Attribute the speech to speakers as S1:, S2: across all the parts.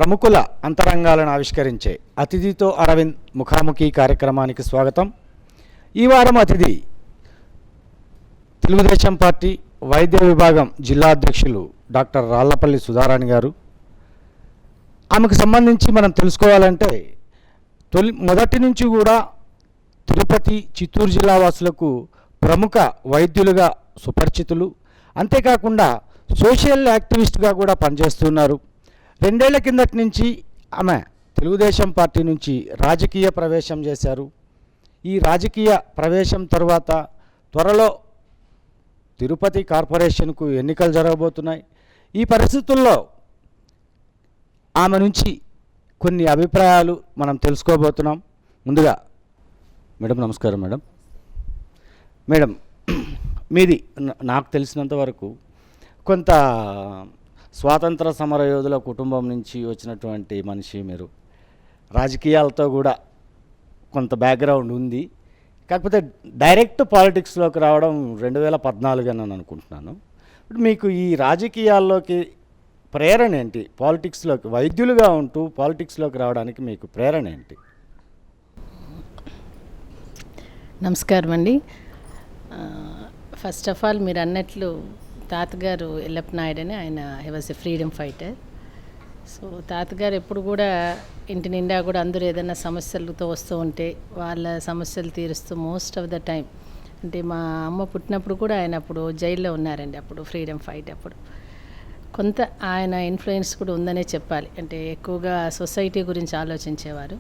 S1: ప్రముఖుల అంతరంగాలను ఆవిష్కరించే అతిథితో అరవింద్ ముఖాముఖి కార్యక్రమానికి స్వాగతం. ఈ వారం అతిథి తెలుగుదేశం పార్టీ వైద్య విభాగం జిల్లా అధ్యక్షులు డాక్టర్ రాళ్లపల్లి సుధారాణి గారు. ఆమెకు సంబంధించి మనం తెలుసుకోవాలంటే మొదటి నుంచి కూడా తిరుపతి, చిత్తూరు జిల్లా వాసులకు ప్రముఖ వైద్యులుగా సుపరిచితులు. అంతేకాకుండా సోషల్ యాక్టివిస్ట్గా కూడా పనిచేస్తున్నారు. 2 ఏళ్ల కిందటి నుంచి ఆమె తెలుగుదేశం పార్టీ నుంచి రాజకీయ ప్రవేశం చేశారు. ఈ రాజకీయ ప్రవేశం తర్వాత త్వరలో తిరుపతి కార్పొరేషన్కు ఎన్నికలు జరగబోతున్నాయి. ఈ పరిస్థితుల్లో ఆమె నుంచి కొన్ని అభిప్రాయాలు మనం తెలుసుకోబోతున్నాం. ముందుగా మేడం నమస్కారం. మేడం మీది నాకు తెలిసినంత వరకు కొంత స్వాతంత్ర సమరయోధుల కుటుంబం నుంచి వచ్చినటువంటి మనిషి. మీరు రాజకీయాలతో కూడా కొంత బ్యాక్గ్రౌండ్ ఉంది. కాకపోతే డైరెక్ట్ పాలిటిక్స్లోకి రావడం 2014 అని అనుకుంటున్నాను. మీకు ఈ రాజకీయాల్లోకి ప్రేరణ ఏంటి? పాలిటిక్స్లోకి వైద్యులుగా ఉంటూ పాలిటిక్స్లోకి రావడానికి మీకు ప్రేరణ ఏంటి?
S2: నమస్కారం అండి. ఫస్ట్ ఆఫ్ ఆల్ మీరు అన్నట్లు తాతగారు ఎల్లప్ప నాయుడు అని ఆయన he was a freedom fighter. So తాతగారు ఎప్పుడు కూడా ఇంటి నిండా కూడా అందరూ ఏదైనా సమస్యలతో వస్తూ ఉంటే వాళ్ళ సమస్యలు తీరుస్తూ మోస్ట్ ఆఫ్ ద టైం, అంటే మా అమ్మ పుట్టినప్పుడు కూడా ఆయన అప్పుడు జైల్లో ఉన్నారండి. అప్పుడు ఫ్రీడమ్ ఫైట్ అప్పుడు కొంత ఆయన ఇన్ఫ్లుయెన్స్ కూడా ఉందనే చెప్పాలి. అంటే ఎక్కువగా సొసైటీ గురించి ఆలోచించేవారు.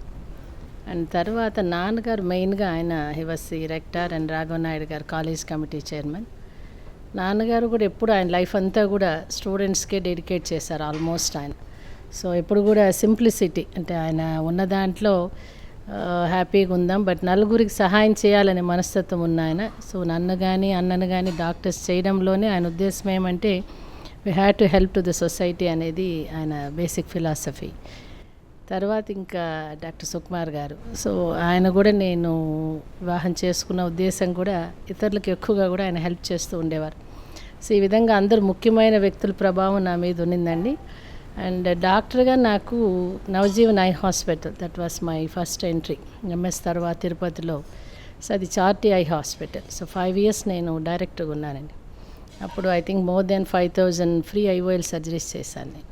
S2: అండ్ తర్వాత నాన్నగారు మెయిన్గా ఆయన he was the Richter and Raghava Naidu గారు కాలేజ్ కమిటీ చైర్మన్. నాన్నగారు కూడా ఎప్పుడు ఆయన లైఫ్ అంతా కూడా స్టూడెంట్స్కే డెడికేట్ చేశారు ఆల్మోస్ట్ ఆయన. సో ఎప్పుడు కూడా సింప్లిసిటీ, అంటే ఆయన ఉన్న దాంట్లో హ్యాపీగా ఉందాం, బట్ నలుగురికి సహాయం చేయాలనే మనస్తత్వం ఉన్న ఆయన. సో నన్ను కానీ అన్నను కానీ డాక్టర్స్ చేయడంలోనే ఆయన ఉద్దేశం ఏమంటే we have to help to the society అనేది ఆయన బేసిక్ ఫిలాసఫీ. తర్వాత ఇంకా డాక్టర్ సుకుమార్ గారు, సో ఆయన కూడా నేను వివాహం చేసుకున్న ఉద్దేశం కూడా ఇతరులకు ఎక్కువగా కూడా ఆయన హెల్ప్ చేస్తూ ఉండేవారు. సో ఈ విధంగా అందరు ముఖ్యమైన వ్యక్తుల ప్రభావం నా మీద ఉన్నిందండి. అండ్ డాక్టర్గా నాకు Navjivan eye hospital, that was my first entry. MS తర్వాత తిరుపతిలో, సో అది చార్టీ ఐ హాస్పిటల్. సో 5 years నేను డైరెక్టర్గా ఉన్నానండి. అప్పుడు I think more than 5,000 free IOL surgeries చేశాను నేను.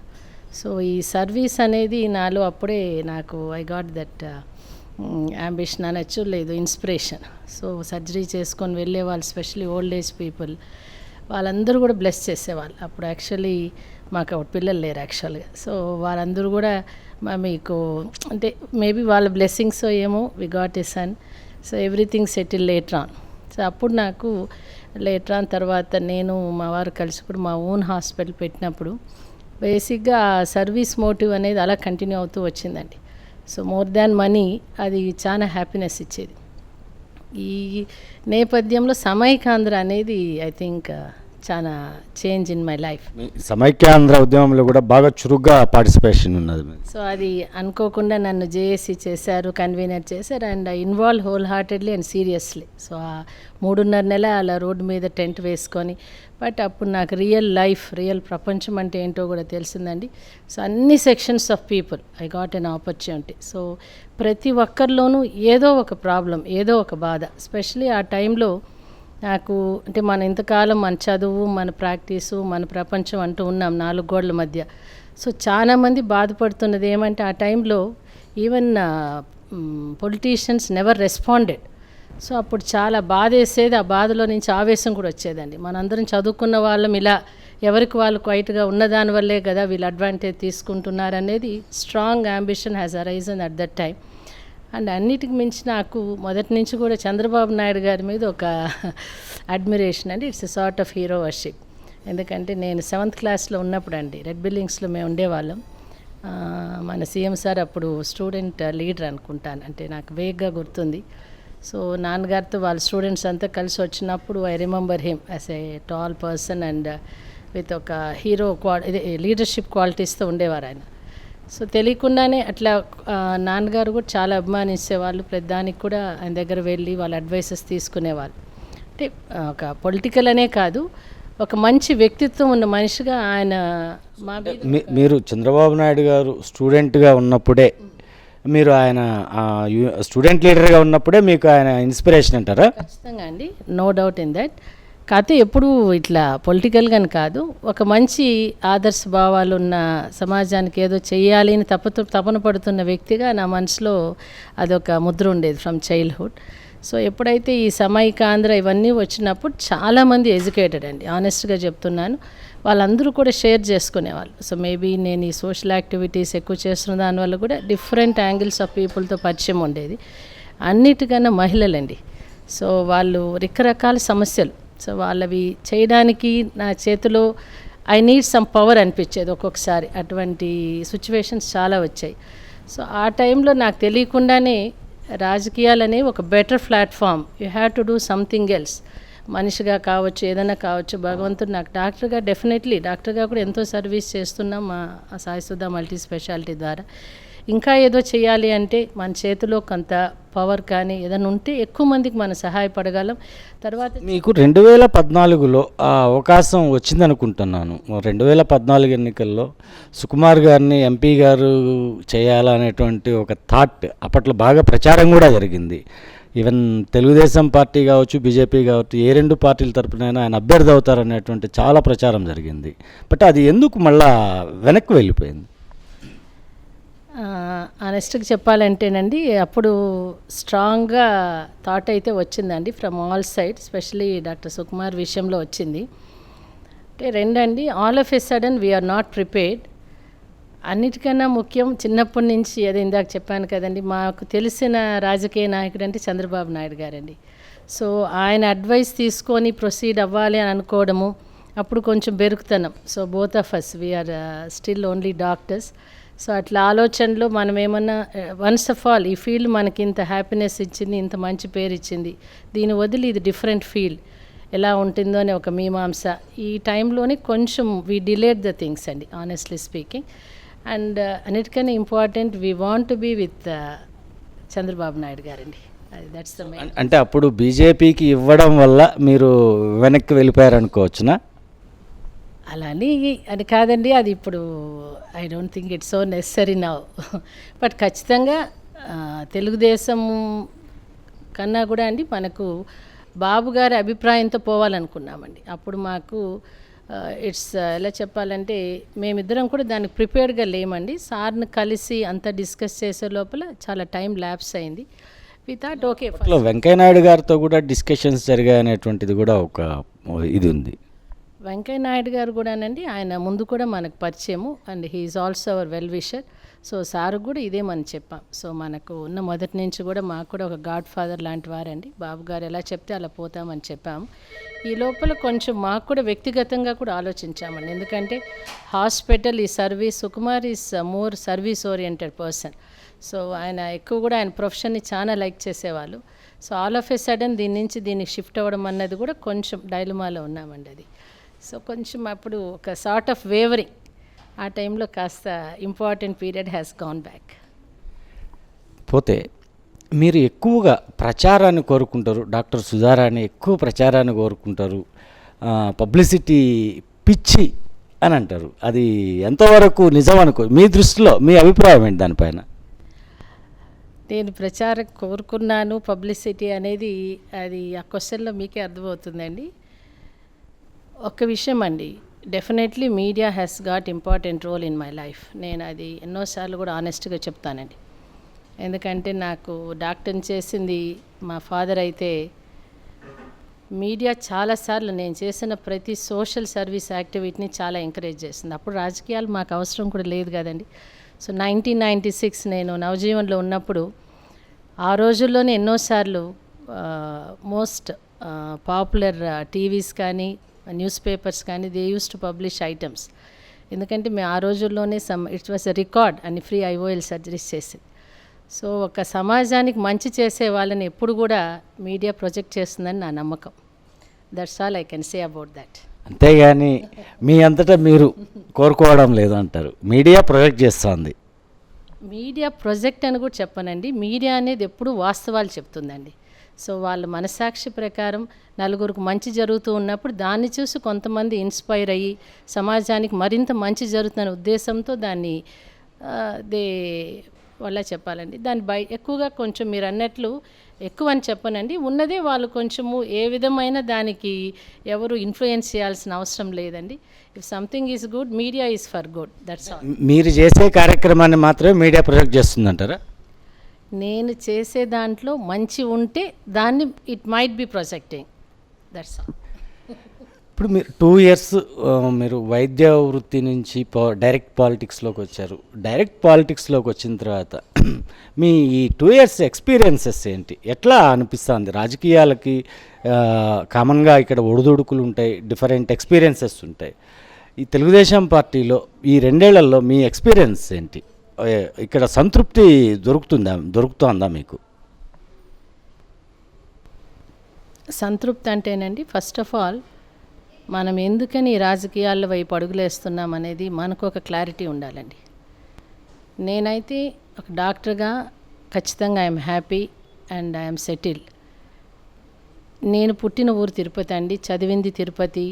S2: సో ఈ సర్వీస్ అనేది నాలో అప్పుడే నాకు ఐ గాట్ దట్ యాంబిషన్ అనొచ్చు, లేదు ఇన్స్పిరేషన్. సో సర్జరీ చేసుకొని వెళ్ళే వాళ్ళు, స్పెషల్లీ ఓల్డ్ ఏజ్ పీపుల్, వాళ్ళందరూ కూడా బ్లెస్ చేసేవాళ్ళు. అప్పుడు యాక్చువల్లీ మాకు అప్పుడు పిల్లలు లేరు యాక్చువల్గా. సో వాళ్ళందరూ కూడా మీకు అంటే మేబీ వాళ్ళ బ్లెస్సింగ్స్ ఏమో we got a son. So everything settle later on. So అప్పుడు నాకు లేటర్ ఆన్ తర్వాత నేను మా వారు కలిసి కూడా మా ఓన్ హాస్పిటల్ పెట్టినప్పుడు బేసిక్గా సర్వీస్ మోటివ్ అనేది అలా కంటిన్యూ అవుతూ వచ్చిందండి. సో మోర్ దాన్ మనీ అది చాలా హ్యాపీనెస్ ఇచ్చేది. ఈ నేపథ్యంలో సమైకాంధ్ర అనేది ఐ థింక్ చాలా change in my life.
S1: Samaikyandhra ఉద్యమంలో కూడా బాగా చురుగ్గా పార్టిసిపేషన్ ఉన్నది.
S2: సో అది అనుకోకుండా నన్ను జేఏసీ చేశారు, కన్వీనర్ చేశారు, and I involve whole heartedly and seriously. So ఆ 3.5 నెలలు అలా రోడ్డు మీద టెంట్ వేసుకొని, బట్ అప్పుడు నాకు రియల్ ప్రపంచం అంటే ఏంటో కూడా తెలిసిందండి. సో అన్ని sections of people I got an opportunity. So ప్రతి ఒక్కరిలోనూ ఏదో ఒక ప్రాబ్లం, ఏదో ఒక బాధ. స్పెషలీ ఆ టైంలో నాకు అంటే మన ఇంతకాలం మన చదువు, మన ప్రాక్టీసు, మన ప్రపంచం అంటూ ఉన్నాం 4 గోడల మధ్య. సో చాలామంది బాధపడుతున్నది ఏమంటే ఆ టైంలో even politicians never responded. So అప్పుడు చాలా బాధ వేసేది. ఆ బాధలో నుంచి ఆవేశం కూడా వచ్చేదండి. మనందరం చదువుకున్న వాళ్ళం ఇలా ఎవరికి వాళ్ళు క్వైట్గా ఉన్నదానివల్లే కదా వీళ్ళు అడ్వాంటేజ్ తీసుకుంటున్నారు అనేది strong ambition has arisen at that time. And అన్నిటికి మించి నాకు మొదటి నుంచి కూడా చంద్రబాబు నాయుడు గారి మీద ఒక అడ్మిరేషన్ అండి. It's a sort of hero worship. ఎందుకంటే నేను 7th క్లాస్లో ఉన్నప్పుడు అండి, రెడ్ బిల్డింగ్స్లో మేము ఉండేవాళ్ళం. మన సీఎం సార్ అప్పుడు స్టూడెంట్ లీడర్ అనుకుంటాను, అంటే నాకు వేగ్గా గుర్తుంది. సో నాన్నగారితో వాళ్ళ స్టూడెంట్స్ అంతా కలిసి వచ్చినప్పుడు I remember him as a tall person and with ఒక హీరో లీడర్షిప్ క్వాలిటీస్తో ఉండేవారు ఆయన. సో తెలియకుండానే అట్లా నాన్నగారు కూడా చాలా అభిమానించేవాళ్ళు. ప్రతిదానికి కూడా ఆయన దగ్గర వెళ్ళి వాళ్ళ అడ్వైసెస్ తీసుకునేవాళ్ళు. అంటే ఒక పొలిటికల్ అనే కాదు, ఒక మంచి వ్యక్తిత్వం ఉన్న మనిషిగా ఆయన మా మీద
S1: మీరు చంద్రబాబు నాయుడు గారు స్టూడెంట్గా ఉన్నప్పుడే మీరు ఆయన స్టూడెంట్ లీడర్గా ఉన్నప్పుడే మీకు ఆయన ఇన్స్పిరేషన్ అంటారా?
S2: ఖచ్చితంగా అండి, నో డౌట్ ఇన్ దట్. కాకపోతే ఎప్పుడు ఇట్లా పొలిటికల్గాని కాదు, ఒక మంచి ఆదర్శ భావాలు ఉన్న సమాజానికి ఏదో చెయ్యాలి అని తపన పడుతున్న వ్యక్తిగా నా మనసులో అదొక ముద్ర ఉండేది ఫ్రమ్ చైల్డ్హుడ్. సో ఎప్పుడైతే ఈ సమైక ఆంధ్ర ఇవన్నీ వచ్చినప్పుడు చాలామంది ఎడ్యుకేటెడ్ అండి, ఆనెస్ట్గా చెప్తున్నాను, వాళ్ళందరూ కూడా షేర్ చేసుకునేవాళ్ళు. సో మేబీ నేను ఈ సోషల్ యాక్టివిటీస్ ఎక్కువ చేస్తున్న దానివల్ల కూడా డిఫరెంట్ యాంగిల్స్ ఆఫ్ పీపుల్తో పరిచయం ఉండేది. అన్నిటికన్నా మహిళలండి. సో వాళ్ళు రకరకాల సమస్యలు, సో వాళ్ళవి చేయడానికి నా చేతిలో ఐ నీడ్ సమ్ పవర్ అనిపించేది ఒక్కొక్కసారి. అటువంటి సిచ్యువేషన్స్ చాలా వచ్చాయి. సో ఆ టైంలో నాకు తెలియకుండానే రాజకీయాలనే ఒక better platform, you have to do something else. మనిషిగా కావచ్చు, ఏదైనా కావచ్చు, భగవంతుడు నాకు డాక్టర్గా, డెఫినెట్లీ డాక్టర్గా కూడా ఎంతో సర్వీస్ చేస్తున్నాం మా సాయిసుధా మల్టీ స్పెషాలిటీ ద్వారా. ఇంకా ఏదో చేయాలి అంటే మన చేతిలో కొంత పవర్ కానీ ఏదైనా ఉంటే ఎక్కువ మందికి మనం సహాయపడగలం. తర్వాత
S1: మీకు 2014లో ఆ అవకాశం వచ్చిందనుకుంటున్నాను. 2014 ఎన్నికల్లో సుకుమార్ గారిని ఎంపీ గారు చేయాలనేటువంటి ఒక థాట్ అప్పట్లో బాగా ప్రచారం కూడా జరిగింది. ఈవెన్ తెలుగుదేశం పార్టీ కావచ్చు, బీజేపీ కావచ్చు, ఏ రెండు పార్టీల తరపునైనా ఆయన అభ్యర్థి అవుతారనేటువంటి చాలా ప్రచారం జరిగింది. బట్ అది ఎందుకు మళ్ళా వెనక్కి వెళ్ళిపోయింది?
S2: ఆనెస్ట్గా చెప్పాలంటేనండి, అప్పుడు స్ట్రాంగ్గా థాట్ అయితే వచ్చిందండి from all side, specially doctor Sukumar విషయంలో వచ్చింది. అంటే రెండండి, all of a sudden we are not prepared. అన్నిటికన్నా ముఖ్యం, చిన్నప్పటి నుంచి అదే ఇందాక చెప్పాను కదండి, మాకు తెలిసిన రాజకీయ నాయకుడు అంటే చంద్రబాబు నాయుడు గారండి. సో ఆయన అడ్వైస్ తీసుకొని ప్రొసీడ్ అవ్వాలి అని అనుకోవడము అప్పుడు కొంచెం బెరుకుతనం. So both of us we are still only doctors. So అట్లా ఆలోచనలో మనం ఏమన్నా వన్స్ ఆఫ్ ఆల్ ఈ ఫీల్డ్ మనకి ఇంత హ్యాపీనెస్ ఇచ్చింది, ఇంత మంచి పేరు ఇచ్చింది, దీని వదిలి ఇది డిఫరెంట్ ఫీల్డ్ ఎలా ఉంటుందో అని ఒక మీమాంస. ఈ టైంలోనే కొంచెం వీ డిలేడ్ ద థింగ్స్ అండి, ఆనెస్ట్లీ స్పీకింగ్. అండ్ అన్నిటికన్నా important, we want to be with Chandrababu Naidu గారండి. That's the main.
S1: అంటే అప్పుడు బీజేపీకి ఇవ్వడం వల్ల మీరు వెనక్కి వెళ్ళిపోయారనుకోవచ్చునా?
S2: అలా అని కాదండి, అది ఇప్పుడు I don't think it's so necessary now. But ఖచ్చితంగా తెలుగుదేశం కన్నా కూడా అండి మనకు బాబు గారి అభిప్రాయంతో పోవాలనుకున్నామండి. అప్పుడు మాకు ఇట్స్ ఎలా చెప్పాలంటే మేమిద్దరం కూడా దానికి ప్రిపేర్డ్గా లేమండి. సార్ని కలిసి అంతా డిస్కస్ చేసే లోపల చాలా టైం ల్యాప్స్ అయింది. We thought okay.
S1: వెంకయ్యనాయుడు గారితో కూడా డిస్కషన్స్ జరిగాయి అనేటువంటిది కూడా ఒక ఇది ఉంది.
S2: వెంకయ్యనాయుడు గారు కూడానండి, ఆయన ముందు కూడా మనకు పరిచయము, and he's also our well wisher. So sir కూడా ఇదే మనం చెప్పాం. సో మనకు ఉన్న మొదటి నుంచి కూడా మాకు కూడా ఒక గాడ్ ఫాదర్ లాంటి వారండి. బాబు గారు ఎలా చెప్తే అలా పోతామని చెప్పాము. ఈ లోపల కొంచెం మాకు కూడా వ్యక్తిగతంగా కూడా ఆలోచించామండి. ఎందుకంటే హాస్పిటల్, ఈ service, Sukumar is more service oriented person. So ఆయన ఎక్కువ కూడా ఆయన ప్రొఫెషన్ని చాలా లైక్ చేసేవాళ్ళు. So all of a sudden దీని నుంచి దీనికి షిఫ్ట్ అవ్వడం అన్నది కూడా కొంచెం డైలమాలో ఉన్నామండి. అది సో కొంచెం అప్పుడు ఒక సార్ట్ ఆఫ్ వేవరింగ్, ఆ టైంలో కాస్త important period has gone back.
S1: పోతే మీరు ఎక్కువగా ప్రచారాన్ని కోరుకుంటారు, డాక్టర్ సుధారాణి ఎక్కువ ప్రచారాన్ని కోరుకుంటారు, పబ్లిసిటీ పిచ్చి అని అంటారు. అది ఎంతవరకు నిజం అనుకో, మీ దృష్టిలో మీ అభిప్రాయం ఏంటి దానిపైన?
S2: నేను ప్రచారం కోరుకున్నాను, పబ్లిసిటీ అనేది అది ఆ క్వశ్చన్లో మీకే అర్థమవుతుందండి. ఒక్క విషయం అండి, definitely media has got important role in my life. నేను అది ఎన్నోసార్లు కూడా ఆనెస్ట్గా చెప్తానండి. ఎందుకంటే నాకు డాక్టర్ని చేసింది మా ఫాదర్ అయితే, మీడియా చాలాసార్లు నేను చేసిన ప్రతి సోషల్ సర్వీస్ యాక్టివిటీని చాలా ఎంకరేజ్ చేసింది. అప్పుడు రాజకీయాలు మాకు అవసరం కూడా లేదు కదండి. సో 1996 నేను నవజీవన్లో ఉన్నప్పుడు ఆ రోజుల్లోనే ఎన్నోసార్లు మోస్ట్ పాపులర్ టీవీస్ కానీ న్యూస్ పేపర్స్ కానీ they use to publish items. ఎందుకంటే మేము ఆ రోజుల్లోనే ఇట్ వాస్ ఎ రికార్డ్ అని ఫ్రీ IOL సర్జరీస్ చేసింది. సో ఒక సమాజానికి మంచి చేసే వాళ్ళని ఎప్పుడు కూడా మీడియా ప్రొజెక్ట్ చేస్తుందని నా నమ్మకం. That's all I can say about that.
S1: అంతేగాని మీ అంతటా మీరు కోరుకోవడం లేదు అంటారు, మీడియా ప్రొజెక్ట్ చేస్తుంది.
S2: మీడియా ప్రొజెక్ట్ అని కూడా చెప్పనండి, మీడియా అనేది ఎప్పుడు వాస్తవాలు చెప్తుందండి. సో వాళ్ళ మనసాక్షి ప్రకారం నలుగురికి మంచి జరుగుతూ ఉన్నప్పుడు దాన్ని చూసి కొంతమంది ఇన్స్పైర్ అయ్యి సమాజానికి మరింత మంచి జరుగుతున్న ఉద్దేశంతో దాన్ని దే వాళ్ళ చెప్పాలండి దాన్ని ఎక్కువగా కొంచెం మీరు అన్నట్లు ఎక్కువ అని చెప్పనండి, ఉన్నదే వాళ్ళు కొంచెము ఏ విధమైన దానికి ఎవరు ఇన్ఫ్లుయెన్స్ చేయాల్సిన అవసరం లేదండి. If something is good, media is for good, that's all.
S1: మీరు చేసే కార్యక్రమాన్ని మాత్రమే మీడియా ప్రొజెక్ట్ చేస్తుందంటారా?
S2: నేను చేసే దాంట్లో మంచి ఉంటే దాన్ని it might be projecting, that's all.
S1: ఇప్పుడు మీరు 2 years మీరు వైద్య వృత్తి నుంచి డైరెక్ట్ పాలిటిక్స్లోకి వచ్చారు. డైరెక్ట్ పాలిటిక్స్లోకి వచ్చిన తర్వాత మీ ఈ 2 years ఎక్స్పీరియన్సెస్ ఏంటి? ఎట్లా అనిపిస్తుంది? రాజకీయాలకి కామన్గా ఇక్కడ ఒడిదుడుకులు ఉంటాయి, డిఫరెంట్ ఎక్స్పీరియన్సెస్ ఉంటాయి. ఈ తెలుగుదేశం పార్టీలో ఈ 2 ఏళ్లలో మీ ఎక్స్పీరియన్స్ ఏంటి? ఇక్కడ సంతృప్తి దొరుకుతుందా మీకు?
S2: సంతృప్తి అంటేనండి, ఫస్ట్ ఆఫ్ ఆల్ మనం ఎందుకని రాజకీయాల వైపు అడుగులేస్తున్నాం అనేది మనకు ఒక క్లారిటీ ఉండాలండి. నేనైతే ఒక డాక్టర్గా ఖచ్చితంగా I'm happy and I'm settle. నేను పుట్టిన ఊరు తిరుపతి అండి, చదివింది Tirupati,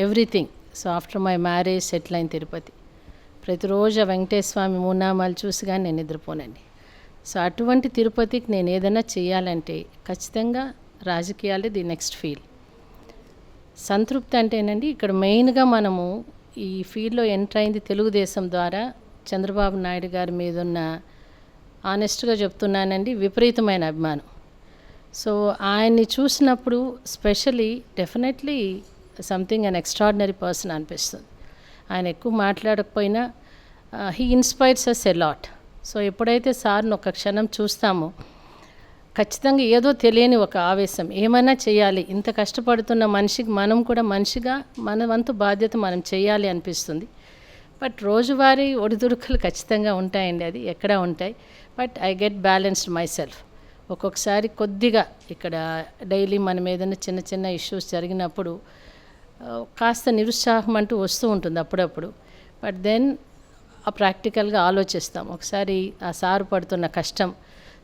S2: everything. So after my marriage settle అయిన తిరుపతి. ప్రతిరోజు వెంకటేశ్వర స్వామి మూనామాలు చూసి కానీ నేను నిద్రపోనండి. సో అటువంటి తిరుపతికి నేను ఏదైనా చేయాలంటే ఖచ్చితంగా రాజకీయాలే ది నెక్స్ట్ ఫీల్డ్. సంతృప్తి అంటేనండి, ఇక్కడ మెయిన్గా మనము ఈ ఫీల్డ్లో ఎంటర్ అయింది తెలుగుదేశం ద్వారా. చంద్రబాబు నాయుడు గారి మీద ఉన్న, ఆనెస్ట్గా చెప్తున్నానండి, విపరీతమైన అభిమానం. సో ఆయన్ని చూసినప్పుడు specially definitely something an extraordinary person అనిపిస్తుంది. ఆయన ఎక్కువ మాట్లాడకపోయినా he inspires us a lot. So ఎప్పుడైతే సార్ని ఒక క్షణం చూస్తామో ఖచ్చితంగా ఏదో తెలియని ఒక ఆవేశం, ఏమైనా చేయాలి, ఇంత కష్టపడుతున్న మనిషికి మనం కూడా మనిషిగా మన వంతు బాధ్యత మనం చేయాలి అనిపిస్తుంది. బట్ రోజువారీ ఒడిదుడుకులు ఖచ్చితంగా ఉంటాయండి, అది ఎక్కడ ఉంటాయి. But I get balanced my self. ఒక్కొక్కసారి కొద్దిగా ఇక్కడ డైలీ మనం ఏదైనా చిన్న చిన్న ఇష్యూస్ జరిగినప్పుడు కాస్త నిరుత్సాహం అంటూ వస్తూ ఉంటుంది అప్పుడప్పుడు. బట్ దెన్ ఆ ప్రాక్టికల్గా ఆలోచిస్తాం. ఒకసారి ఆ సారు పడుతున్న కష్టం,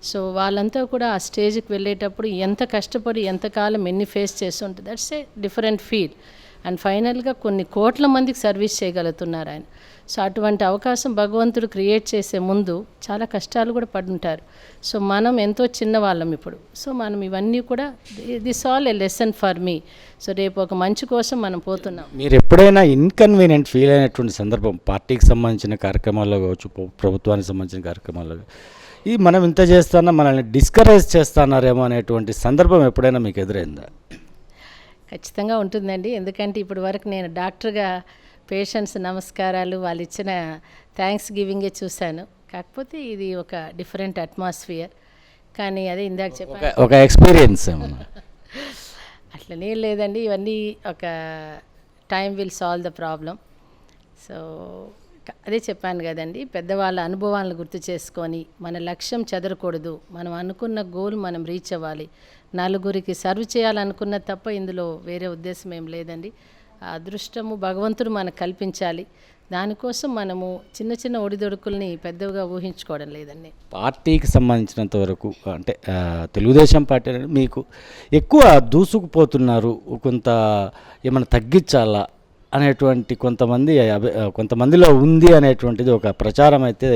S2: సో వాళ్ళంతా కూడా ఆ స్టేజ్కి వెళ్ళేటప్పుడు ఎంత కష్టపడి ఎంతకాలం ఎన్ని ఫేస్ చేసి ఉంటుంది, that's a different feel. And ఫైనల్గా కొన్ని కోట్ల మందికి సర్వీస్ చేయగలుగుతున్నారు ఆయన. సో అటువంటి అవకాశం భగవంతుడు క్రియేట్ చేసే ముందు చాలా కష్టాలు కూడా పడుంటారు. సో మనం ఎంతో చిన్నవాళ్ళం ఇప్పుడు. సో మనం ఇవన్నీ కూడా this all A lesson for me. So రేపు ఒక మంచి కోసం మనం పోతున్నాం.
S1: మీరు ఎప్పుడైనా ఇన్కన్వీనియంట్ ఫీల్ అయినటువంటి సందర్భం, పార్టీకి సంబంధించిన కార్యక్రమాల్లో కావచ్చు, ప్రభుత్వానికి సంబంధించిన కార్యక్రమాల్లో, ఈ మనం ఇంత చేస్తున్నా మనల్ని డిస్కరేజ్ చేస్తున్నారేమో అనేటువంటి సందర్భం ఎప్పుడైనా మీకు ఎదురైందా?
S2: ఖచ్చితంగా ఉంటుందండి. ఎందుకంటే ఇప్పటి వరకు నేను డాక్టర్గా పేషెంట్స్ నమస్కారాలు, వాళ్ళు ఇచ్చిన థ్యాంక్స్ గివింగే చూశాను. కాకపోతే ఇది ఒక డిఫరెంట్ అట్మాస్ఫియర్. కానీ అదే ఇందాక చెప్పాను,
S1: ఒక ఎక్స్పీరియన్స్
S2: అట్లనే లేదండి. ఇవన్నీ ఒక time will solve the problem. So అదే చెప్పాను కదండి, పెద్దవాళ్ళ అనుభవాలను గుర్తు చేసుకొని మన లక్ష్యం చెదరకూడదు, మనం అనుకున్న గోల్ మనం రీచ్ అవ్వాలి, నలుగురికి సర్వ్ చేయాలనుకున్న తప్ప ఇందులో వేరే ఉద్దేశం ఏం లేదండి. ఆ అదృష్టము భగవంతుడు మనకు కల్పించాలి. దానికోసం మనము చిన్న చిన్న ఒడిదొడుకుల్ని పెద్దగా ఊహించుకోవడం లేదండి.
S1: పార్టీకి సంబంధించినంత వరకు అంటే తెలుగుదేశం పార్టీ అనేది మీకు ఎక్కువ దూసుకుపోతున్నారు, కొంత ఏమైనా తగ్గించాలా అనేటువంటి కొంతమందిలో ఉంది అనేటువంటిది ఒక ప్రచారం అయితే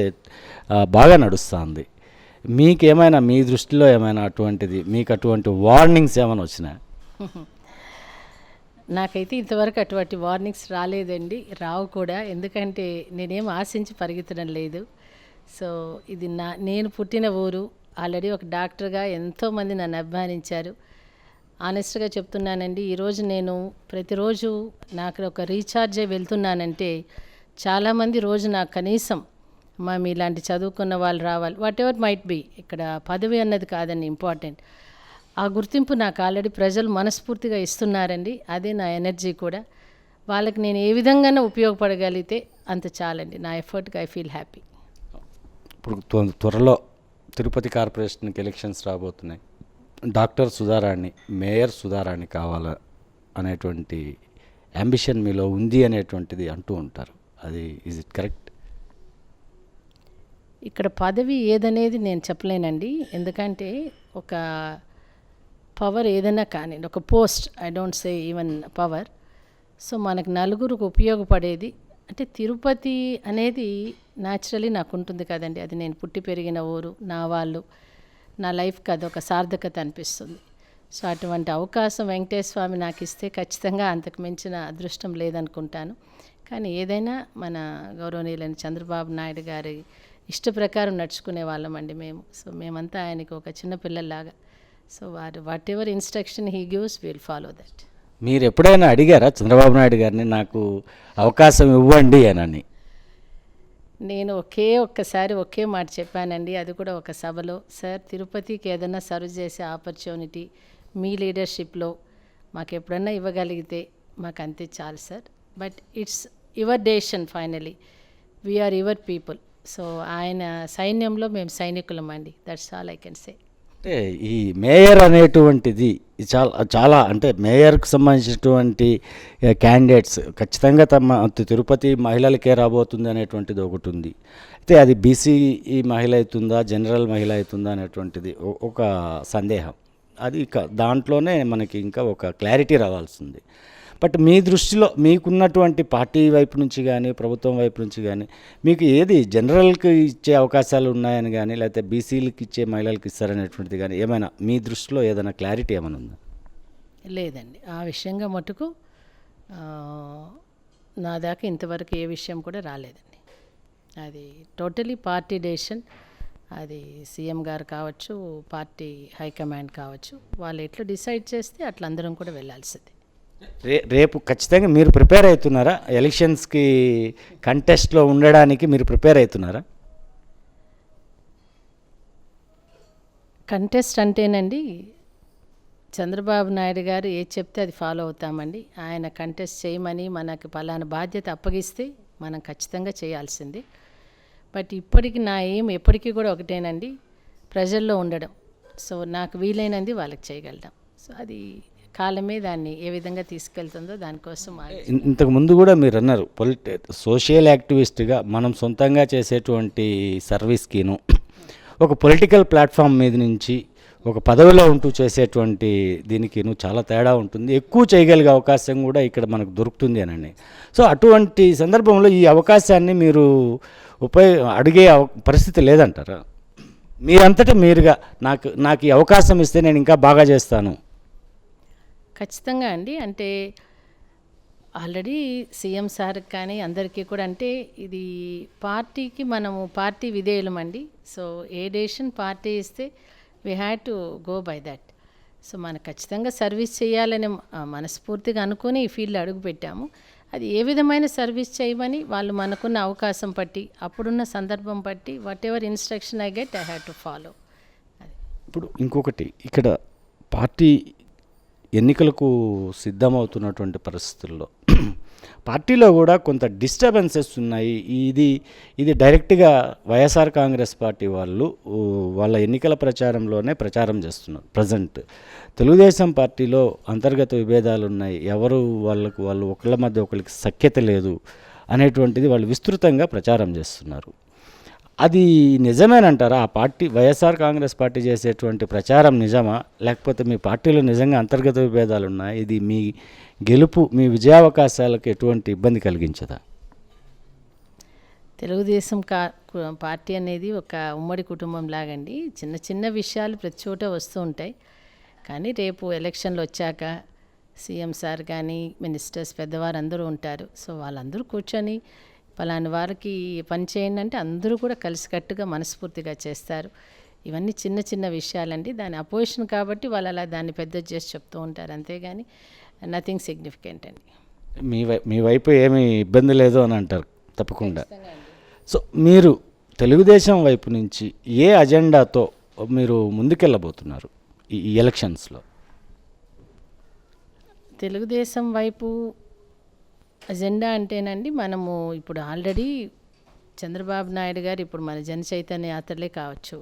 S1: బాగా నడుస్తుంది. మీకేమైనా మీ దృష్టిలో ఏమైనా అటువంటిది, మీకు అటువంటి వార్నింగ్స్ ఏమైనా వచ్చినాయి?
S2: నాకైతే ఇంతవరకు అటువంటి వార్నింగ్స్ రాలేదండి, రావు కూడా. ఎందుకంటే నేనేం ఆశించి పరిగెత్తడం లేదు. సో ఇది నేను పుట్టిన ఊరు. ఆల్రెడీ ఒక డాక్టర్గా ఎంతోమంది నన్ను అభిమానించారు. ఆనెస్ట్గా చెప్తున్నానండి, ఈరోజు నేను ప్రతిరోజు నాకు ఒక రీఛార్జ్ అయి వెళ్తున్నానంటే చాలామంది రోజు నాకు కనీసం మీలాంటి చదువుకున్న వాళ్ళు రావాలి, వాట్ ఎవర్ మైట్ బీ, ఇక్కడ పదవి అన్నది కాదండి ఇంపార్టెంట్. ఆ గుర్తింపు నాకు ఆల్రెడీ ప్రజలు మనస్ఫూర్తిగా ఇస్తున్నారండి. అదే నా ఎనర్జీ కూడా. వాళ్ళకి నేను ఏ విధంగానే ఉపయోగపడగలిగితే అంత చాలండి. నా ఎఫర్ట్కి ఐ ఫీల్ హ్యాపీ.
S1: ఇప్పుడు త్వరలో తిరుపతి కార్పొరేషన్కి ఎలక్షన్స్ రాబోతున్నాయి. డాక్టర్ సుధారాణి, మేయర్ సుధారాణి కావాలా అనేటువంటి అంబిషన్ మీలో ఉంది అనేటువంటిది అంటూ ఉంటారు. అది ఈజ్ ఇట్ కరెక్ట్?
S2: ఇక్కడ పదవి ఏదనేది నేను చెప్పలేనండి. ఎందుకంటే ఒక పవర్ ఏదైనా కానీ ఒక post, I don't say even power. So మనకు నలుగురికి ఉపయోగపడేది అంటే తిరుపతి అనేది న్యాచురలీ నాకు ఉంటుంది కదండి. అది నేను పుట్టి పెరిగిన ఊరు, నా వాళ్ళు, నా లైఫ్కి అదొక సార్థకత అనిపిస్తుంది. సో అటువంటి అవకాశం వెంకటేశ్వర స్వామి నాకు ఇస్తే ఖచ్చితంగా అంతకు మించిన అదృష్టం లేదనుకుంటాను. కానీ ఏదైనా మన గౌరవనీయులైన చంద్రబాబు నాయుడు గారి ఇష్ట ప్రకారం నడుచుకునే వాళ్ళమండి మేము. సో మేమంతా ఆయనకి ఒక చిన్న పిల్లల్లాగా. So whatever instruction he gives will follow that.
S1: మీరు ఎప్పుడైనా అడిగారా చంద్రబాబు నాయుడు గారిని నాకు అవకాశం ఇవ్వండి అని?
S2: నేను ఒక్కసారి ఒకే మాట చెప్పానండి. అది కూడా ఒక సభలో, సార్ తిరుపతికి ఏదైనా సర్వ్ చేసే ఆపర్చునిటీ మీ లీడర్షిప్లో మాకు ఎప్పుడన్నా ఇవ్వగలిగితే మాకు అంతే చాలు sir. But it's your decision finally, we're your people. So ఆయన సైన్యంలో మేము సైనికులం అండి. That's all I can say.
S1: అంటే ఈ మేయర్ అనేటువంటిది చాలా అంటే మేయర్కు సంబంధించినటువంటి క్యాండిడేట్స్ ఖచ్చితంగా తిరుపతి మహిళలకే రాబోతుంది అనేటువంటిది ఒకటి ఉంది. అయితే అది బీసీ మహిళ అవుతుందా, జనరల్ మహిళ అవుతుందా అనేటువంటిది ఒక సందేహం. అది దాంట్లోనే మనకి ఇంకా ఒక క్లారిటీ రావాల్సింది. బట్ మీ దృష్టిలో మీకున్నటువంటి పార్టీ వైపు నుంచి కానీ ప్రభుత్వం వైపు నుంచి కానీ మీకు ఏది జనరల్కి ఇచ్చే అవకాశాలు ఉన్నాయని కానీ లేకపోతే బీసీలకి ఇచ్చే మహిళలకు ఇస్తారనేటువంటిది కానీ ఏమైనా మీ దృష్టిలో ఏదైనా క్లారిటీ ఏమైనా ఉందా?
S2: లేదండి, ఆ విషయంగా మటుకు నా దాకా ఇంతవరకు ఏ విషయం కూడా రాలేదండి. అది టోటలీ పార్టీ డెసిషన్. అది సీఎం గారు కావచ్చు, పార్టీ హైకమాండ్ కావచ్చు, వాళ్ళు ఎట్లా డిసైడ్ చేస్తే అట్లా అందరం కూడా వెళ్ళాల్సింది.
S1: రేపు ఖచ్చితంగా మీరు ప్రిపేర్ అవుతున్నారా? ఎలక్షన్స్కి కంటెస్ట్లో ఉండడానికి మీరు ప్రిపేర్ అవుతున్నారా?
S2: కంటెస్ట్ అంటేనండి చంద్రబాబు నాయుడు గారు ఏది చెప్తే అది ఫాలో అవుతామండి. ఆయన కంటెస్ట్ చేయమని మనకు పలానా బాధ్యత అప్పగిస్తే మనం ఖచ్చితంగా చేయాల్సింది. బట్ ఇప్పటికి నా ఏం ఎప్పటికీ కూడా ఒకటేనండి, ప్రజల్లో ఉండడం. సో నాకు వీలైనది వాళ్ళకి చేయగలడం. సో అది కాలమే దాన్ని ఏ విధంగా తీసుకెళ్తుందో దానికోసం.
S1: ఇంతకు ముందు కూడా మీరు అన్నారు సోషల్ యాక్టివిస్ట్గా మనం సొంతంగా చేసేటువంటి సర్వీస్కిను ఒక పొలిటికల్ ప్లాట్ఫామ్ మీద నుంచి ఒక పదవిలో ఉంటూ చేసేటువంటి దీనికి చాలా తేడా ఉంటుంది. ఎక్కువ చేయగలిగే అవకాశం కూడా ఇక్కడ మనకు దొరుకుతుంది అనండి. సో అటువంటి సందర్భంలో ఈ అవకాశాన్ని మీరు అడిగే పరిస్థితి లేదంటారా? మీరంతటా మీరుగా నాకు ఈ అవకాశం ఇస్తే నేను ఇంకా బాగా చేస్తాను.
S2: ఖచ్చితంగా అండి. అంటే ఆల్రెడీ సీఎం సార్ కానీ అందరికీ కూడా అంటే ఇది పార్టీకి మనము పార్టీ విధేయులం అండి. సో ఏ డెసిషన్ పార్టీ ఇస్తే we had to go by that. So మనకు ఖచ్చితంగా సర్వీస్ చేయాలని మనస్ఫూర్తిగా అనుకుని ఈ ఫీల్డ్లో అడుగు పెట్టాము. అది ఏ విధమైన సర్వీస్ చేయమని వాళ్ళు మనకున్న అవకాశం బట్టి, అప్పుడున్న సందర్భం బట్టి what ever instruction I get I have to follow.
S1: ఇప్పుడు ఇంకొకటి, ఇక్కడ పార్టీ ఎన్నికలకు సిద్ధమవుతున్నటువంటి పరిస్థితుల్లో పార్టీలో కూడా కొంత డిస్టర్బెన్సెస్ ఉన్నాయి. ఇది డైరెక్ట్గా వైఎస్ఆర్ కాంగ్రెస్ పార్టీ వాళ్ళ ఎన్నికల ప్రచారంలోనే ప్రచారం చేస్తున్నారు. ప్రజెంట్ తెలుగుదేశం పార్టీలో అంతర్గత విభేదాలు ఉన్నాయి, వాళ్ళు ఒకళ్ళ మధ్య ఒకరికి సఖ్యత లేదు అనేటువంటిది వాళ్ళు విస్తృతంగా ప్రచారం చేస్తున్నారు. అది నిజమేనంటారా? ఆ పార్టీ వైఎస్ఆర్ కాంగ్రెస్ పార్టీ చేసేటువంటి ప్రచారం నిజమా, లేకపోతే మీ పార్టీలో నిజంగా అంతర్గత విభేదాలు ఉన్నాయి? ఇది మీ గెలుపు, మీ విజయావకాశాలకు ఎటువంటి ఇబ్బంది కలిగించదా?
S2: తెలుగుదేశం పార్టీ అనేది ఒక ఉమ్మడి కుటుంబం లాగండి. చిన్న చిన్న విషయాలు ప్రతి చోట వస్తూ ఉంటాయి. కానీ రేపు ఎలక్షన్లు వచ్చాక సీఎం సార్ కానీ మినిస్టర్స్ పెద్దవారు అందరూ ఉంటారు. సో వాళ్ళందరూ కూర్చొని పలాని వారికి పని చేయండి అంటే అందరూ కూడా కలిసికట్టుగా మనస్ఫూర్తిగా చేస్తారు. ఇవన్నీ చిన్న చిన్న విషయాలండి. దాని అపోజిషన్ కాబట్టి వాళ్ళు అలా దాన్ని పెద్ద చేసి చెప్తూ ఉంటారు, అంతేగాని నథింగ్ సిగ్నిఫికెంట్ అండి.
S1: మీ వైపు ఏమీ ఇబ్బంది లేదు అని అంటారు తప్పకుండా. సో మీరు తెలుగుదేశం వైపు నుంచి ఏ అజెండాతో మీరు ముందుకెళ్ళబోతున్నారు ఈ ఎలక్షన్స్లో?
S2: తెలుగుదేశం వైపు అజెండా అంటేనండి, మనము ఇప్పుడు ఆల్రెడీ చంద్రబాబు నాయుడు గారు ఇప్పుడు మన జన చైతన్య యాత్రలే కావచ్చు,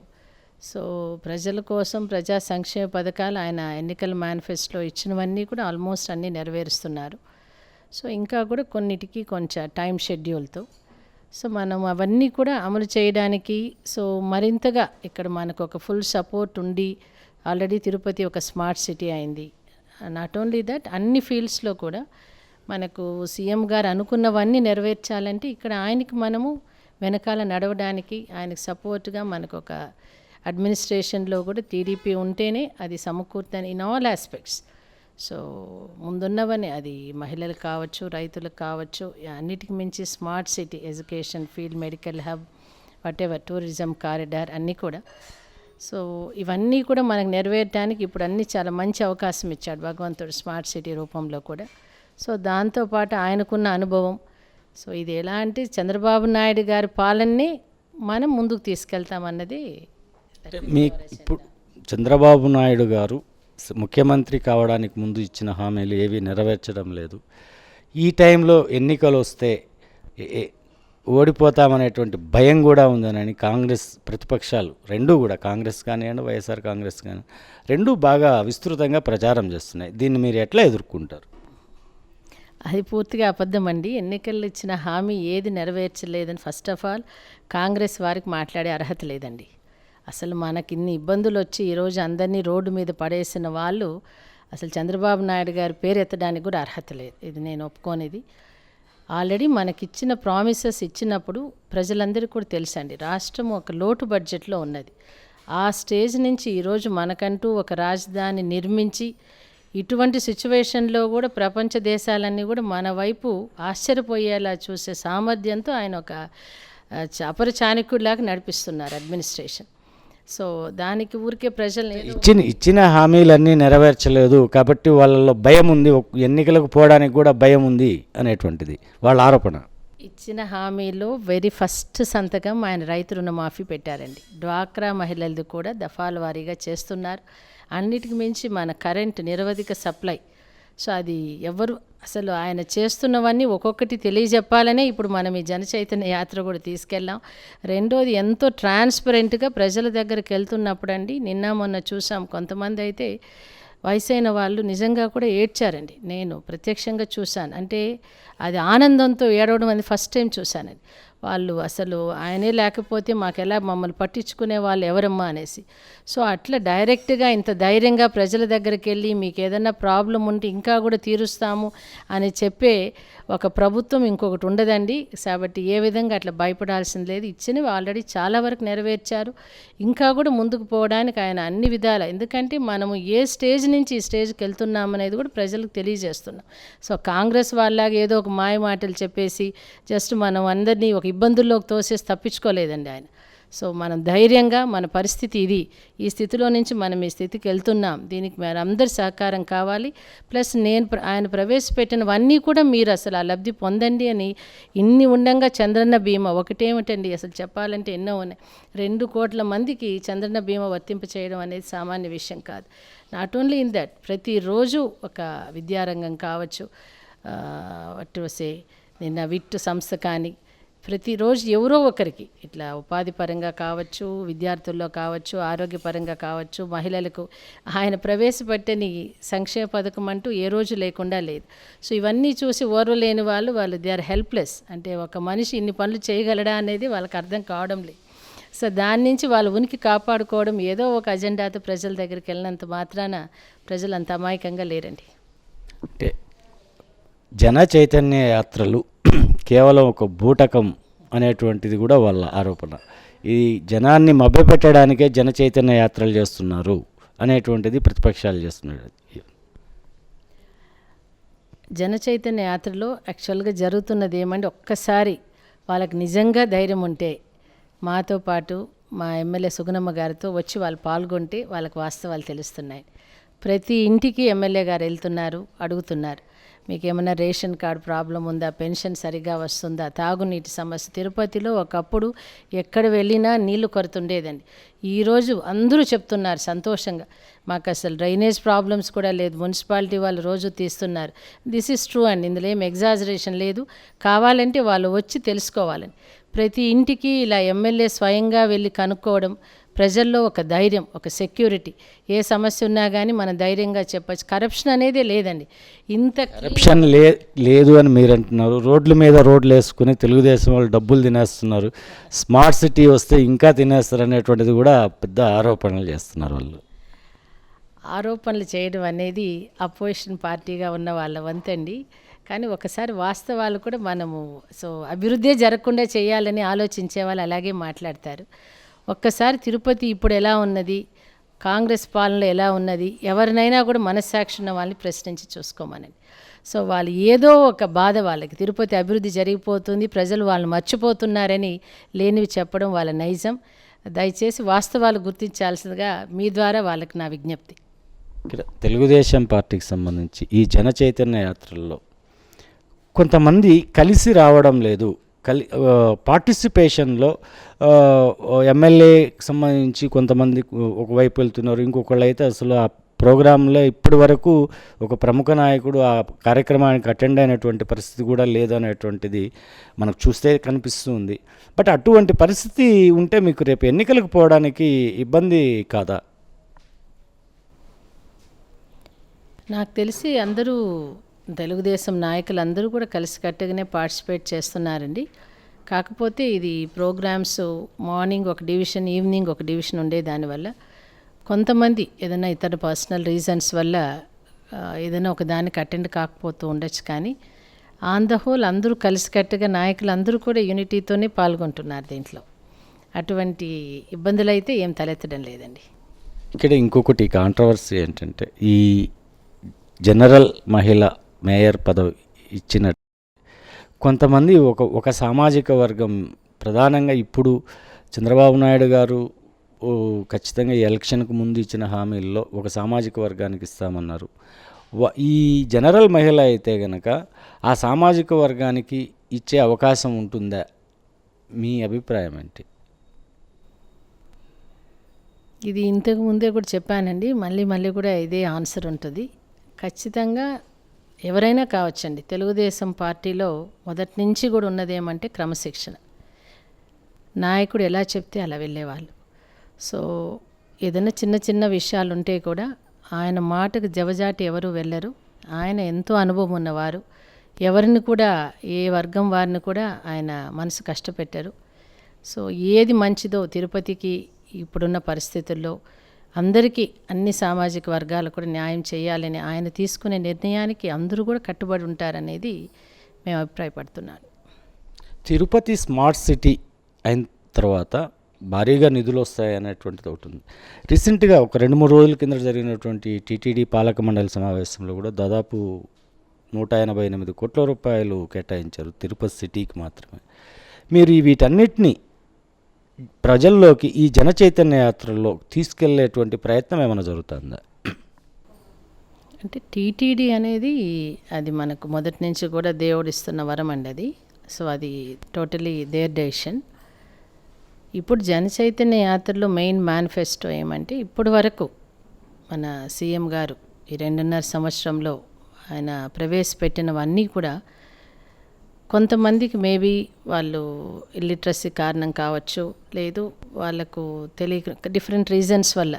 S2: సో ప్రజల కోసం ప్రజా సంక్షేమ పథకాలు ఆయన ఎన్నికల మేనిఫెస్టోలో ఇచ్చినవన్నీ కూడా ఆల్మోస్ట్ అన్నీ నెరవేరుస్తున్నారు. సో ఇంకా కూడా కొన్నిటికి కొంచెం టైం షెడ్యూల్తో సో మనం అవన్నీ కూడా అమలు చేయడానికి సో మరింతగా ఇక్కడ మనకు ఒక ఫుల్ సపోర్ట్ ఉండి ఆల్రెడీ తిరుపతి ఒక స్మార్ట్ సిటీ అయింది. నాట్ ఓన్లీ దట్, అన్ని ఫీల్డ్స్లో కూడా మనకు సీఎం గారు అనుకున్నవన్నీ నెరవేర్చాలంటే ఇక్కడ ఆయనకి మనము వెనకాల నడవడానికి, ఆయనకు సపోర్ట్గా మనకు ఒక అడ్మినిస్ట్రేషన్లో కూడా టీడీపీ ఉంటేనే అది సమకూర్తని ఇన్ ఆల్ ఆస్పెక్ట్స్. సో ముందున్నవని అది మహిళలకు కావచ్చు, రైతులకు కావచ్చు, అన్నిటికి మించి smart city, education field, medical hub, whatever, tourism corridor అన్నీ కూడా. సో ఇవన్నీ కూడా మనకు నెరవేరడానికి ఇప్పుడు అన్నీ చాలా మంచి అవకాశం ఇచ్చాడు భగవంతుడు స్మార్ట్ సిటీ రూపంలో కూడా. సో దాంతోపాటు ఆయనకున్న అనుభవం, సో ఇది ఎలా అంటే చంద్రబాబు నాయుడు గారి పాలనని మనం ముందుకు తీసుకెళ్తామన్నది.
S1: మీ ఇప్పుడు చంద్రబాబు నాయుడు గారు ముఖ్యమంత్రి కావడానికి ముందు ఇచ్చిన హామీలు ఏవి నెరవేర్చడం లేదు. ఈ టైంలో ఎన్నికలు వస్తే ఓడిపోతామనేటువంటి భయం కూడా ఉందనని కాంగ్రెస్ ప్రతిపక్షాలు రెండూ కూడా, కాంగ్రెస్ కానివ్వండి వైఎస్ఆర్ కాంగ్రెస్ కానీ, రెండూ బాగా విస్తృతంగా ప్రచారం చేస్తున్నాయి. దీన్ని మీరు ఎట్లా ఎదుర్కొంటారు?
S2: అది పూర్తిగా అబద్ధం అండి. ఎన్నికల్లో ఇచ్చిన హామీ ఏది నెరవేర్చలేదని ఫస్ట్ ఆఫ్ ఆల్ కాంగ్రెస్ వారికి మాట్లాడే అర్హత లేదండి. అసలు మనకి ఇన్ని ఇబ్బందులు వచ్చి ఈరోజు అందరినీ రోడ్డు మీద పడేసిన వాళ్ళు అసలు చంద్రబాబు నాయుడు గారి పేరు ఎత్తడానికి కూడా అర్హత లేదు. ఇది నేను ఒప్పుకోనిది. ఆల్రెడీ మనకిచ్చిన ప్రామిసెస్ ఇచ్చినప్పుడు ప్రజలందరికీ కూడా తెలుసండి, రాష్ట్రం ఒక లోటు బడ్జెట్లో ఉన్నది. ఆ స్టేజ్ నుంచి ఈరోజు మనకంటూ ఒక రాజధాని నిర్మించి ఇటువంటి సిచ్యువేషన్లో కూడా ప్రపంచ దేశాలన్నీ కూడా మన వైపు ఆశ్చర్యపోయేలా చూసే సామర్థ్యంతో ఆయన ఒక అపర చాణక్యుడిలాగా నడిపిస్తున్నారు అడ్మినిస్ట్రేషన్. సో దానికి ఊరికే ప్రజల్ని
S1: ఇచ్చిన హామీలన్నీ నెరవేర్చలేదు కాబట్టి వాళ్ళలో భయం ఉంది, ఎన్నికలకు పోవడానికి కూడా భయం ఉంది అనేటువంటిది వాళ్ళ ఆరోపణ.
S2: ఇచ్చిన హామీలో వెరీ ఫస్ట్ సంతకం ఆయన రైతు రుణమాఫీ పెట్టారండి. డ్వాక్రా మహిళలది కూడా దఫాల వారీగా చేస్తున్నారు. అన్నిటికి మించి మన కరెంట్ నిరవధిక సప్లై. సో అది ఎవరు అసలు ఆయన చేస్తున్నవన్నీ ఒక్కొక్కటి తెలియజెప్పాలనే ఇప్పుడు మనం ఈ జనచైతన్య యాత్ర కూడా తీసుకెళ్ళాం. రెండోది ఎంతో ట్రాన్స్పరెంట్గా ప్రజల దగ్గరికి వెళ్తున్నప్పుడు అండి, నిన్న మొన్న చూసాం కొంతమంది అయితే వయసైన వాళ్ళు నిజంగా కూడా ఏడ్చారండి. నేను ప్రత్యక్షంగా చూశాను. అంటే అది ఆనందంతో ఏడవడం అనేది ఫస్ట్ టైం చూశానండి. వాళ్ళు అసలు ఆయనే లేకపోతే మాకెలా, మమ్మల్ని పట్టించుకునే వాళ్ళు ఎవరమ్మా అనేసి. సో అట్లా డైరెక్ట్గా ఇంత ధైర్యంగా ప్రజల దగ్గరికి వెళ్ళి మీకు ఏదైనా ప్రాబ్లం ఉంటే ఇంకా కూడా తీరుస్తాము అని చెప్పే ఒక ప్రభుత్వం ఇంకొకటి ఉండదండి. కాబట్టి ఏ విధంగా అట్లా భయపడాల్సింది లేదు. ఇచ్చినవి ఆల్రెడీ చాలా వరకు నెరవేర్చారు. ఇంకా కూడా ముందుకు పోవడానికి ఆయన అన్ని విధాలు, ఎందుకంటే మనము ఏ స్టేజ్ నుంచి ఈ స్టేజ్కి వెళ్తున్నామనేది కూడా ప్రజలకు తెలియజేస్తున్నాం. సో కాంగ్రెస్ వాళ్ళలాగా ఏదో ఒక మాయ మాటలు చెప్పేసి జస్ట్ మనం అందరినీ ఒక ఇబ్బందుల్లోకి తోసేసి తప్పించుకోలేదండి ఆయన. సో మనం ధైర్యంగా మన పరిస్థితి ఇది, ఈ స్థితిలో నుంచి మనం ఈ స్థితికి వెళ్తున్నాం, దీనికి మన అందరి సహకారం కావాలి. ప్లస్ ఆయన ప్రవేశపెట్టినవన్నీ కూడా మీరు అసలు ఆ లబ్ధి పొందండి అని ఇన్ని ఉండంగా చంద్రన్న బీమా ఒకటేమిటండి, అసలు చెప్పాలంటే ఎన్నో ఉన్నాయి. 2 కోట్ల మందికి చంద్రన్న బీమా వర్తింప చేయడం అనేది సామాన్య విషయం కాదు. నాట్ ఓన్లీ ఇన్ దట్, ప్రతిరోజు ఒక విద్యారంగం కావచ్చు, నిన్న విట్టు సంస్థ కానీ ప్రతిరోజు ఎవరో ఒకరికి ఇట్లా ఉపాధి పరంగా కావచ్చు, విద్యార్థుల్లో కావచ్చు, ఆరోగ్యపరంగా కావచ్చు, మహిళలకు ఆయన ప్రవేశపెట్టని సంక్షేమ పథకం అంటూ ఏ రోజు లేకుండా లేదు. సో ఇవన్నీ చూసి ఓర్వలేని వాళ్ళు దే ఆర్ హెల్ప్లెస్. అంటే ఒక మనిషి ఇన్ని పనులు చేయగలడా అనేది వాళ్ళకి అర్థం కావడం లేదు. సో దాని నుంచి వాళ్ళ ఉనికి కాపాడుకోవడం ఏదో ఒక అజెండాతో ప్రజల దగ్గరికి వెళ్ళినంత మాత్రాన ప్రజలు అంత అమాయకంగా లేరండి.
S1: అంటే జన చైతన్య యాత్రలు కేవలం ఒక బూటకం అనేటువంటిది కూడా వాళ్ళ ఆరోపణ. ఈ జనాన్ని మభ్యపెట్టడానికే జన చైతన్య యాత్రలు చేస్తున్నారు అనేటువంటిది ప్రతిపక్షాలు చేస్తున్నారు.
S2: జన చైతన్య యాత్రలో యాక్చువల్గా జరుగుతున్నది ఏమంటే, ఒక్కసారి వాళ్ళకి నిజంగా ధైర్యం ఉంటే మాతో పాటు మా ఎమ్మెల్యే సుగుణమ్మ గారితో వచ్చి వాళ్ళు పాల్గొంటే వాళ్ళకి వాస్తవాలు తెలుస్తున్నాయి. ప్రతి ఇంటికి ఎమ్మెల్యే గారు వెళ్తున్నారు, అడుగుతున్నారు మీకు ఏమైనా రేషన్ కార్డు ప్రాబ్లం ఉందా, పెన్షన్ సరిగ్గా వస్తుందా, తాగునీటి సమస్య. తిరుపతిలో ఒకప్పుడు ఎక్కడ వెళ్ళినా నీళ్లు కొరత ఉండేదండి. ఈరోజు అందరూ చెప్తున్నారు సంతోషంగా, మాకు అసలు డ్రైనేజ్ ప్రాబ్లమ్స్ కూడా లేదు, మున్సిపాలిటీ వాళ్ళు రోజు తీస్తున్నారు. దిస్ ఈజ్ ట్రూ అండి, ఇందులో ఏం ఎగ్జాజరేషన్ లేదు. కావాలంటే వాళ్ళు వచ్చి తెలుసుకోవాలని ప్రతి ఇంటికి ఇలా ఎమ్మెల్యే స్వయంగా వెళ్ళి కనుక్కోవడం, ప్రజల్లో ఒక ధైర్యం, ఒక సెక్యూరిటీ. ఏ సమస్య ఉన్నా కానీ మనం ధైర్యంగా చెప్పచ్చు. కరప్షన్ అనేదే లేదండి. ఇంత
S1: కరప్షన్ లేదు అని మీరు అంటున్నారు. రోడ్ల మీద రోడ్లు వేసుకుని తెలుగుదేశం వాళ్ళు డబ్బులు తినేస్తున్నారు, స్మార్ట్ సిటీ వస్తే ఇంకా తినేస్తారు అనేటువంటిది కూడా పెద్ద ఆరోపణలు చేస్తున్నారు వాళ్ళు.
S2: ఆరోపణలు చేయడం అనేది అపోజిషన్ పార్టీగా ఉన్న వాళ్ళ వంతండి. కానీ ఒకసారి వాస్తవాలు కూడా మనము అభివృద్ధి జరగకుండా చేయాలని ఆలోచించే వాళ్ళు అలాగే మాట్లాడతారు. ఒక్కసారి తిరుపతి ఇప్పుడు ఎలా ఉన్నది, కాంగ్రెస్ పాలనలో ఎలా ఉన్నది, ఎవరినైనా కూడా మనస్సాక్షి ఉన్న వాళ్ళని ప్రశ్నించి చూసుకోమనండి. వాళ్ళు ఏదో ఒక బాధ, వాళ్ళకి తిరుపతి అభివృద్ధి జరిగిపోతుంది, ప్రజలు వాళ్ళు మర్చిపోతున్నారని లేనివి చెప్పడం వాళ్ళ నైజం. దయచేసి వాస్తవాలు గుర్తించాల్సిందిగా మీ ద్వారా వాళ్ళకి నా విజ్ఞప్తి.
S1: తెలుగుదేశం పార్టీకి సంబంధించి ఈ జన చైతన్య యాత్రల్లో కొంతమంది కలిసి రావడం లేదు, పార్టిసిపేషన్లో ఎమ్మెల్యేకి సంబంధించి కొంతమంది ఒకవైపు వెళ్తున్నారు, ఇంకొకళ్ళు అయితే అసలు ఆ ప్రోగ్రాంలో ఇప్పటి వరకు ఒక ప్రముఖ నాయకుడు ఆ కార్యక్రమానికి అటెండ్ అయినటువంటి పరిస్థితి కూడా లేదనేటువంటిది మనకు చూస్తే కనిపిస్తుంది. బట్ అటువంటి పరిస్థితి ఉంటే మీకు రేపు ఎన్నికలకు పోవడానికి ఇబ్బంది కాదా?
S2: నాకు తెలిసి అందరూ తెలుగుదేశం నాయకులు అందరూ కూడా కలిసికట్టుగానే పార్టిసిపేట్ చేస్తున్నారండి. కాకపోతే ఇది ప్రోగ్రామ్స్ మార్నింగ్ ఒక డివిజన్, ఈవినింగ్ ఒక డివిజన్ ఉండే దానివల్ల కొంతమంది ఏదైనా ఇతర పర్సనల్ రీజన్స్ వల్ల ఏదైనా ఒక దానికి అటెండ్ కాకపోతూ ఉండొచ్చు. కానీ ఆన్ ద హోల్ అందరూ కలిసికట్టుగా నాయకులు అందరూ కూడా యూనిటీతోనే పాల్గొంటున్నారు దీంట్లో. అటువంటి ఇబ్బందులు అయితే ఏం తలెత్తడం లేదండి.
S1: ఇక్కడ ఇంకొకటి కాంట్రవర్సీ ఏంటంటే, ఈ జనరల్ మహిళ మేయర్ పదవి ఇచ్చిన కొంతమంది ఒక సామాజిక వర్గం, ప్రధానంగా ఇప్పుడు చంద్రబాబు నాయుడు గారు ఖచ్చితంగా ఎలక్షన్కు ముందు ఇచ్చిన హామీల్లో ఒక సామాజిక వర్గానికి ఇస్తామన్నారు. ఈ జనరల్ మహిళ అయితే గనక ఆ సామాజిక వర్గానికి ఇచ్చే అవకాశం ఉంటుందా? మీ అభిప్రాయం ఏంటి?
S2: ఇది ఇంతకు ముందే కూడా చెప్పానండి, మళ్ళీ కూడా ఇదే ఆన్సర్ ఉంటుంది. ఖచ్చితంగా ఎవరైనా కావచ్చండి. తెలుగుదేశం పార్టీలో మొదటి నుంచి కూడా ఉన్నదేమంటే క్రమశిక్షణ. నాయకుడు ఎలా చెప్తే అలా వెళ్ళేవాళ్ళు. ఏదైనా చిన్న విషయాలు ఉంటే కూడా ఆయన మాటకు జవజాటి ఎవరు వెళ్ళరు. ఆయన ఎంతో అనుభవం ఉన్నవారు. ఎవరిని కూడా, ఏ వర్గం వారిని కూడా ఆయన మనసు కష్టపెట్టారు. ఏది మంచిదో తిరుపతికి ఇప్పుడున్న పరిస్థితుల్లో అందరికీ, అన్ని సామాజిక వర్గాలు కూడా న్యాయం చేయాలని ఆయన తీసుకునే నిర్ణయానికి అందరూ కూడా కట్టుబడి ఉంటారనేది మేము అభిప్రాయపడుతున్నాను.
S1: తిరుపతి స్మార్ట్ సిటీ అయిన తర్వాత భారీగా నిధులు వస్తాయి అనేటువంటిది ఒకటి ఉంది. రీసెంట్గా ఒక 2-3 రోజుల కింద జరిగినటువంటి టీటీడీ పాలక మండలి సమావేశంలో కూడా దాదాపు 188 కోట్ల రూపాయలు కేటాయించారు తిరుపతి సిటీకి మాత్రమే. మీరు వీటన్నిటినీ ప్రజల్లోకి ఈ జన చైతన్య యాత్రలో తీసుకెళ్లేటువంటి ప్రయత్నం ఏమైనా జరుగుతుందా?
S2: అంటే టీటీడీ అనేది అది మనకు మొదటి నుంచి కూడా దేవుడిస్తున్న వరం అండి అది. అది టోటలీ దేర్ డెసిషన్. ఇప్పుడు జన చైతన్య యాత్రలో మెయిన్ మేనిఫెస్టో ఏమంటే, ఇప్పటి వరకు మన సీఎం గారు ఈ 2.5 సంవత్సరంలో ఆయన ప్రవేశపెట్టినవన్నీ కూడా కొంతమందికి మేబీ వాళ్ళు ఇల్లిటరసీ కారణం కావచ్చు, లేదు వాళ్ళకు తెలియక డిఫరెంట్ రీజన్స్ వల్ల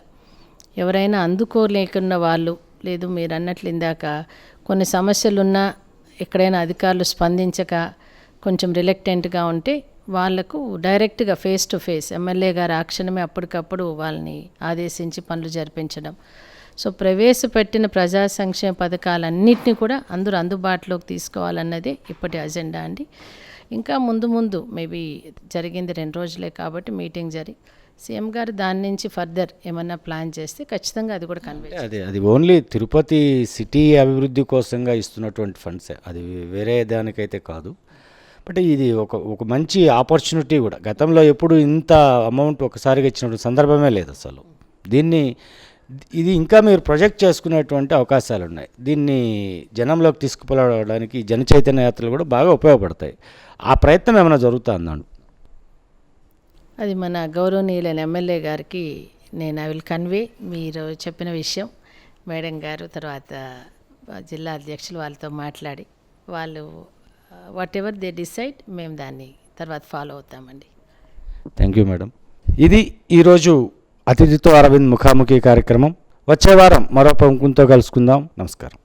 S2: ఎవరైనా అందుకోలేకున్న వాళ్ళు, లేదు మీరు అన్నట్లు ఇందాక కొన్ని సమస్యలున్నా ఎక్కడైనా అధికారులు స్పందించక కొంచెం రిలక్టెంట్గా ఉంటే వాళ్లకు డైరెక్ట్గా ఫేస్ టు ఫేస్ ఎమ్మెల్యే గారు ఆ క్షణమే అప్పటికప్పుడు వాళ్ళని ఆదేశించి పనులు జరిపించడం. ప్రవేశపెట్టిన ప్రజా సంక్షేమ పథకాలన్నింటినీ కూడా అందరూ అందుబాటులోకి తీసుకోవాలన్నదే ఇప్పటి అజెండా అండి. ఇంకా ముందు మేబీ జరిగింది 2 రోజులే కాబట్టి మీటింగ్ జరిగి సీఎం గారు దాని నుంచి ఫర్దర్ ఏమన్నా ప్లాన్ చేస్తే ఖచ్చితంగా అది కూడా కన్వే.
S1: అది ఓన్లీ తిరుపతి సిటీ అభివృద్ధి కోసంగా ఇస్తున్నటువంటి ఫండ్సే, అది వేరే దానికైతే కాదు. బట్ ఇది ఒక మంచి ఆపర్చునిటీ కూడా. గతంలో ఎప్పుడు ఇంత అమౌంట్ ఒకసారిగా ఇచ్చినటువంటి సందర్భమే లేదు అసలు. ఇది ఇంకా మీరు ప్రొజెక్ట్ చేసుకునేటువంటి అవకాశాలు ఉన్నాయి. దీన్ని జనంలోకి తీసుకుపోవడానికి జన చైతన్య యాత్రలు కూడా బాగా ఉపయోగపడతాయి. ఆ ప్రయత్నం ఏమైనా జరుగుతుందండి?
S2: అది మన గౌరవనీయులైన ఎమ్మెల్యే గారికి నేను ఐ విల్ కన్వే మీరు చెప్పిన విషయం. మేడం గారు తర్వాత జిల్లా అధ్యక్షులు వాళ్ళతో మాట్లాడి వాళ్ళు వాట్ ఎవర్ దే డిసైడ్ మేము దాన్ని తర్వాత ఫాలో అవుతామండి.
S1: Thank you madam. ఇది ఈరోజు అతిథితో అరవింద్ ముఖాముఖి కార్యక్రమం. వచ్చే వారం మరో ప్రముఖంతో కలుసుకుందాం. నమస్కారం.